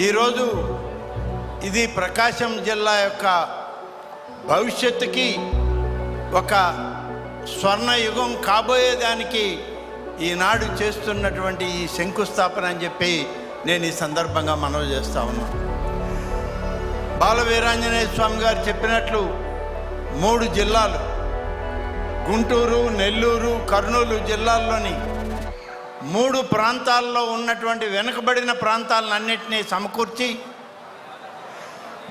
ఈరోజు ఇది ప్రకాశం జిల్లా యొక్క భవిష్యత్తుకి ఒక స్వర్ణయుగం కాబోయేదానికి ఈనాడు చేస్తున్నటువంటి ఈ శంకుస్థాపన అని చెప్పి నేను ఈ సందర్భంగా మనవి చేస్తా ఉన్నాను. బాల వీరాంజనేయ స్వామి గారు చెప్పినట్లు 3 జిల్లాలు గుంటూరు, నెల్లూరు, కర్నూలు జిల్లాల్లోని 3 ప్రాంతాల్లో ఉన్నటువంటి వెనుకబడిన ప్రాంతాలన్నింటినీ సమకూర్చి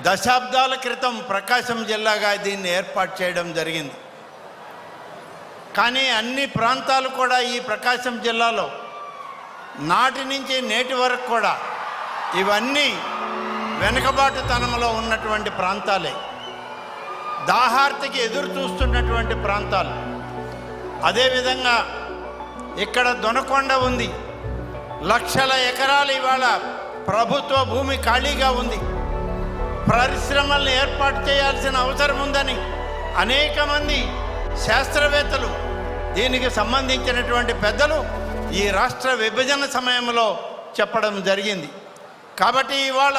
దశాబ్దాల క్రితం ప్రకాశం జిల్లాగా దీన్ని ఏర్పాటు చేయడం జరిగింది. కానీ అన్ని ప్రాంతాలు కూడా ఈ ప్రకాశం జిల్లాలో నాటి నుంచి నేటి వరకు కూడా ఇవన్నీ వెనుకబాటుతనంలో ఉన్నటువంటి ప్రాంతాలే, దాహార్తికి ఎదురు చూస్తున్నటువంటి ప్రాంతాలు. అదేవిధంగా ఇక్కడ దొనకొండ ఉంది, లక్షల ఎకరాలు ఇవాళ ప్రభుత్వ భూమి ఖాళీగా ఉంది. పరిశ్రమలను ఏర్పాటు చేయాల్సిన అవసరం ఉందని అనేక మంది శాస్త్రవేత్తలు, దీనికి సంబంధించినటువంటి పెద్దలు ఈ రాష్ట్ర విభజన సమయంలో చెప్పడం జరిగింది. కాబట్టి ఇవాళ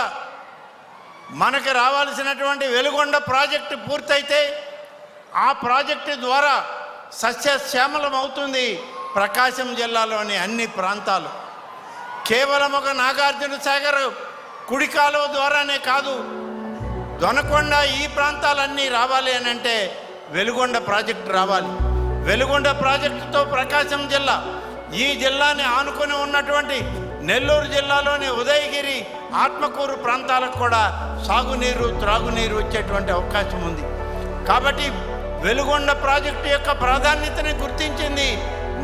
మనకు రావాల్సినటువంటి వెలుగొండ ప్రాజెక్టు పూర్తయితే ఆ ప్రాజెక్టు ద్వారా సస్యశ్యామలం అవుతుంది ప్రకాశం జిల్లాలోని అన్ని ప్రాంతాలు. కేవలం ఒక నాగార్జున సాగర్ కుడి కాలువ ద్వారానే కాదు, దొనకొండ ఈ ప్రాంతాలన్నీ రావాలి అని అంటే వెలుగొండ ప్రాజెక్టు రావాలి. వెలుగొండ ప్రాజెక్టుతో ప్రకాశం జిల్లా, ఈ జిల్లాని ఆనుకొని ఉన్నటువంటి నెల్లూరు జిల్లాలోని ఉదయగిరి, ఆత్మకూరు ప్రాంతాలకు కూడా సాగునీరు, త్రాగునీరు వచ్చేటువంటి అవకాశం ఉంది. కాబట్టి వెలుగొండ ప్రాజెక్టు యొక్క ప్రాధాన్యతని గుర్తించింది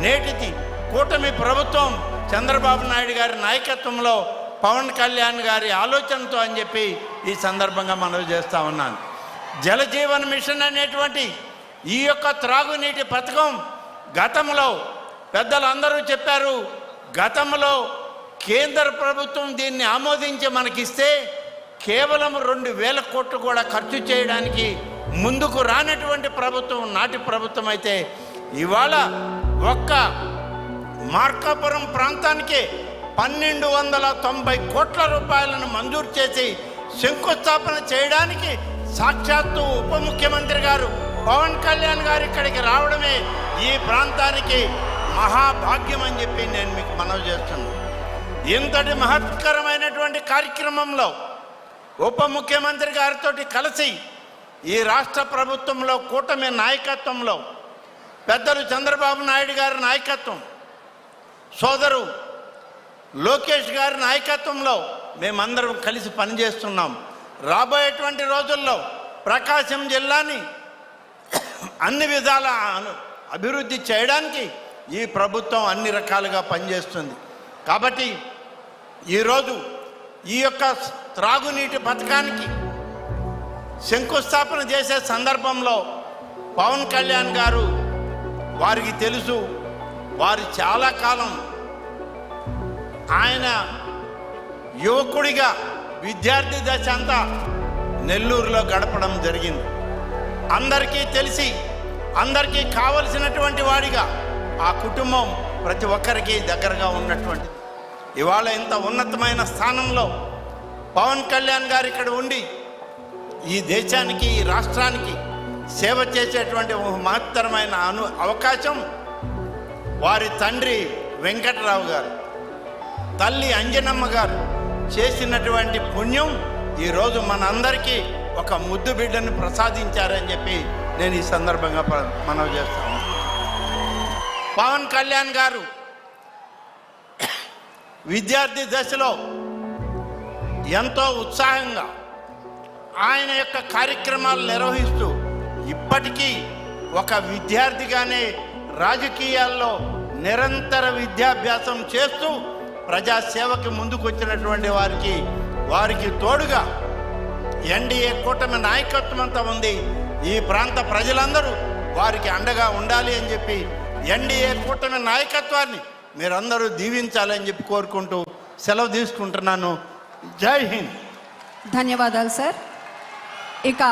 నేటికి కూటమి ప్రభుత్వం చంద్రబాబు నాయుడు గారి నాయకత్వంలో, పవన్ కళ్యాణ్ గారి ఆలోచనతో అని చెప్పి ఈ సందర్భంగా మనవి చేస్తూ ఉన్నాను. జలజీవన్ మిషన్ అనేటువంటి ఈ యొక్క త్రాగునీటి పథకం గతంలో పెద్దలందరూ చెప్పారు, గతంలో కేంద్ర ప్రభుత్వం దీన్ని ఆమోదించి మనకిస్తే కేవలం 2,000 కోట్లు కూడా ఖర్చు చేయడానికి ముందుకు రానటువంటి ప్రభుత్వం నాటి ప్రభుత్వం అయితే, ఇవాళ ఒక్క మార్కాపురం ప్రాంతానికే 1,290 కోట్ల రూపాయలను మంజూరు చేసి శంకుస్థాపన చేయడానికి సాక్షాత్తు ఉప ముఖ్యమంత్రి గారు పవన్ కళ్యాణ్ గారు ఇక్కడికి రావడమే ఈ ప్రాంతానికి మహాభాగ్యం అని చెప్పి నేను మీకు మనవి చేస్తున్నాను. ఇంతటి మహత్కరమైనటువంటి కార్యక్రమంలో ఉప ముఖ్యమంత్రి గారితో కలిసి ఈ రాష్ట్ర ప్రభుత్వంలో కూటమి నాయకత్వంలో పెద్దలు చంద్రబాబు నాయుడు గారి నాయకత్వం, సోదరు లోకేష్ గారి నాయకత్వంలో మేమందరం కలిసి పనిచేస్తున్నాం. రాబోయేటువంటి రోజుల్లో ప్రకాశం జిల్లాని అన్ని విధాల అభివృద్ధి చేయడానికి ఈ ప్రభుత్వం అన్ని రకాలుగా పనిచేస్తుంది. కాబట్టి ఈరోజు ఈ యొక్క త్రాగునీటి పథకానికి శంకుస్థాపన చేసే సందర్భంలో పవన్ కళ్యాణ్ గారు, వారికి తెలుసు, వారు చాలా కాలం ఆయన యువకుడిగా విద్యార్థి దశ అంతా నెల్లూరులో గడపడం జరిగింది. అందరికీ తెలిసి అందరికీ కావలసినటువంటి వాడిగా ఆ కుటుంబం ప్రతి ఒక్కరికి దగ్గరగా ఉన్నటువంటిది. ఇవాళ ఇంత ఉన్నతమైన స్థానంలో పవన్ కళ్యాణ్ గారు ఇక్కడ ఉండి ఈ దేశానికి, ఈ రాష్ట్రానికి సేవ చేసేటువంటి మహత్తరమైన అవకాశం వారి తండ్రి వెంకటరావు గారు, తల్లి అంజనమ్మ గారు చేసినటువంటి పుణ్యం ఈరోజు మనందరికీ ఒక ముద్దు బిడ్డను ప్రసాదించారని చెప్పి నేను ఈ సందర్భంగా మనవి చేస్తాను. పవన్ కళ్యాణ్ గారు విద్యార్థి దశలో ఎంతో ఉత్సాహంగా ఆయన యొక్క కార్యక్రమాలు నిర్వహిస్తూ ఇప్పటికీ ఒక విద్యార్థిగానే రాజకీయాల్లో నిరంతర విద్యాభ్యాసం చేస్తూ ప్రజాసేవకి ముందుకు వచ్చినటువంటి వారికి తోడుగా ఎన్డీఏ కూటమి నాయకత్వం అంతా ఉంది. ఈ ప్రాంత ప్రజలందరూ వారికి అండగా ఉండాలి అని చెప్పి ఎన్డీఏ కూటమి నాయకత్వాన్ని మీరందరూ దీవించాలని చెప్పి కోరుకుంటూ సెలవు తీసుకుంటున్నాను. జై హింద్. ధన్యవాదాలు సార్. ఇక